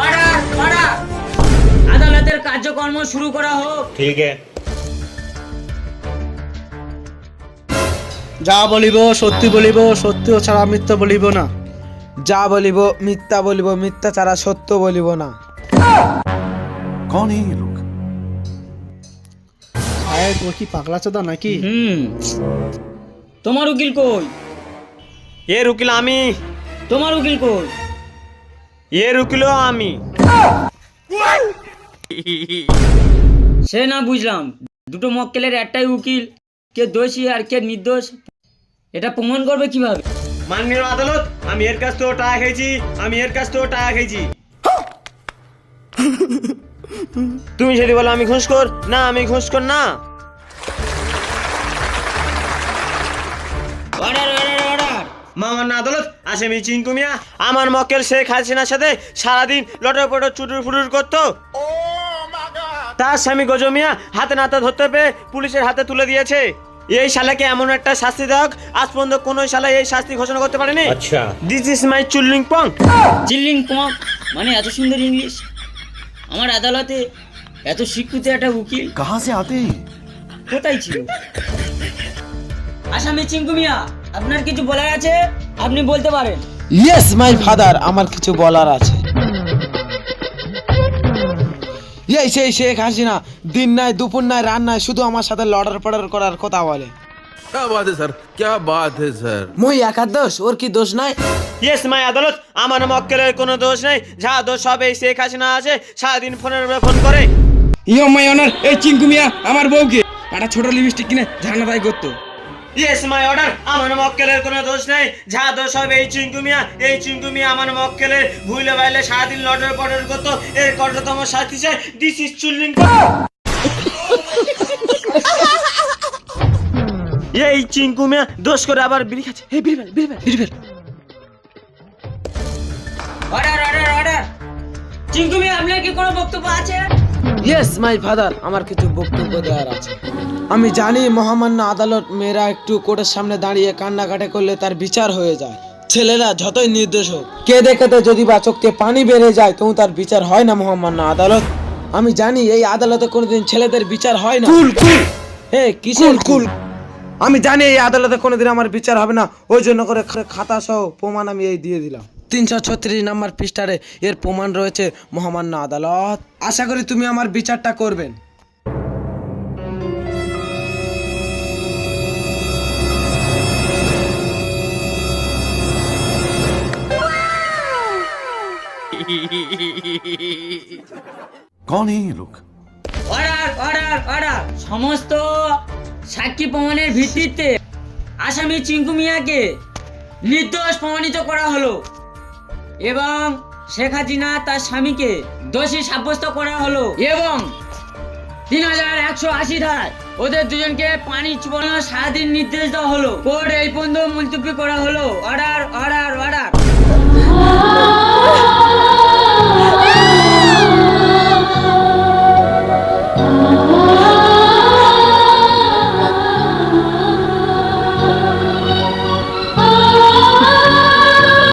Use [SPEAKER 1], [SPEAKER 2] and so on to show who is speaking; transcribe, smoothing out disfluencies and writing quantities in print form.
[SPEAKER 1] Order order আদালতের কার্যক্রম শুরু করা হোক।
[SPEAKER 2] ठीक है।
[SPEAKER 3] যা বলিব সত্যি বলিব, সত্য ছাড়া মিথ্যা বলিব না।
[SPEAKER 4] যা বলিব মিথ্যা বলিব, মিথ্যা ছাড়া সত্য বলিব না।
[SPEAKER 5] कौन है ये लोग?
[SPEAKER 3] সাহেব ও কি পাগলা চোদা নাকি?
[SPEAKER 1] তোমার উকিল কই?
[SPEAKER 2] ये रुकिल आमी,
[SPEAKER 1] তোমার উকিল কই?
[SPEAKER 2] ये रुकिलो आमी।
[SPEAKER 1] সে না বুঝলাম, দুটো মক্কেলের একটাই উকিল, কে দোষী আর কে নির্দোষ এটা প্রমাণ করবে কিভাবে?
[SPEAKER 2] মাননীয় আদালত, আমি এর কাছ থেকে টাকা খেয়েছি, আমি এর কাছ থেকে টাকা খেয়েছি। তুমি যদি বলো আমি ঘুষখোর, না আমি ঘুষখোর না।
[SPEAKER 1] অর্ডার অর্ডার অর্ডার
[SPEAKER 2] মাননীয় আদালত, আসামি চিঙ্কু মিয়া আমার মক্কেল শেখ হাসিনার সাথে সারাদিন লটর পটর চুটুর ফুটুর করতো। তার স্বামী গজো মিয়া হাতে নাতে ধরতে পেয়ে পুলিশের হাতে তুলে দিয়েছে। এই শালাকে এমন একটা শাস্তি দেওয়া হোক, আজ পর্যন্ত কোন শালা এই শাস্তি ঘোষণা করতে পারেনি। আচ্ছা, দিস ইজ মাই চুল্লিং পং।
[SPEAKER 1] চিল্লিং পং মানে এত সুন্দর ইংলিশ? আমার আদালতে এত শিক্ষিত একটা উকিল
[SPEAKER 5] कहाँ से आते हैं?
[SPEAKER 1] কোথায় ছিল? আসামি চিঙ্কু মিয়া, আপনার কিছু বলার আছে? আপনি বলতে পারেন।
[SPEAKER 4] ইয়েস মাই ফাদার, আমার কিছু বলার আছে। এই সেই শেখ হাসিনা দিন নাই দুপুর নাই রাত নাই শুধু আমার সাথে লড়ার পড়ার করার কথা বলে।
[SPEAKER 5] क्या बात है सर, क्या बात है सर।
[SPEAKER 4] মই একার দোষ, ওর কি দোষ নাই?
[SPEAKER 2] ইয়েস মাই আদালত, আমার মক্কেলের কোনো দোষ নেই, যা দোষ সব এই শেখ হাসিনা আছে, সারাদিন ফোনের উপরে ফোন করে।
[SPEAKER 6] ইয়ো মাই অনার, এই চিঙ্কু মিয়া আমার বউকে একটা ছোট লিপস্টিক কিনে ঝান্নাদাই করতো।
[SPEAKER 2] ইয়েস মাই অর্ডার, আমার মক্কেলের কোনো দোষ নেই, যা দোষ সব এই চিঙ্কু মিয়া। এই চিঙ্কু মিয়া আমার মক্কেলের ভুলে বাইলে সারাদিন লটর পটর করতো, এর কঠোরতম শাস্তি চাই। দিস ইজ চুল্লিং পং। এই চিঙ্কু মিয়া দোষ করে আবার বিড়ি খাচ্ছে। এই বিড়ি ফেল, বিড়ি ফেল, বিড়ি fail.
[SPEAKER 1] Order order order Chinku মিয়া, আপনার কি কোনো বক্তব্য আছে?
[SPEAKER 4] ইয়েস মাই ফাদার, আমার কিছু বক্তব্য দেওয়ার আছে। আমি জানি মহামান্য আদালত মেয়েরা একটু কোর্টের সামনে দাঁড়িয়ে কান্নাকাটি করলে তার বিচার হয়ে যায়। ছেলেরা যতই নির্দোষ হোক, কেঁদে কেঁদে যদি বা চোখে পানি বেড়ে যায় তবু তার বিচার হয় না মহামান্য আদালত। আমি জানি এই আদালতে কোনোদিন ছেলেদের বিচার হয় না। কুল কুল, হে কিসের কুল? আমি জানি এই আদালতে কোনোদিন আমার বিচার হবে না, ওই জন্য করে খাতা সহ প্রমাণ আমি এই দিয়ে দিলাম। 336 নম্বর পৃষ্ঠারে এর প্রমাণ রয়েছে মহামান্য আদালত। আশা করি তুমি আমার বিচারটা করবেন।
[SPEAKER 5] कौन है ये लोग?
[SPEAKER 1] অর্ডার অর্ডার অর্ডার সমস্ত সাক্ষী প্রমাণের ভিত্তিতে আসামি চিঙ্কু মিয়াকে নির্দোষ প্রমাণিত করা হলো এবং শেখ হাসিনা তার স্বামীকে দোষী সাব্যস্ত করা হলো এবং 3180 ধারায় ওদের দুজনকে পানি চুবানো সারাদিন নির্দেশ দেওয়া হলো। কোর্ট এই পর্যন্ত মুলতবি করা হলো। Order order order.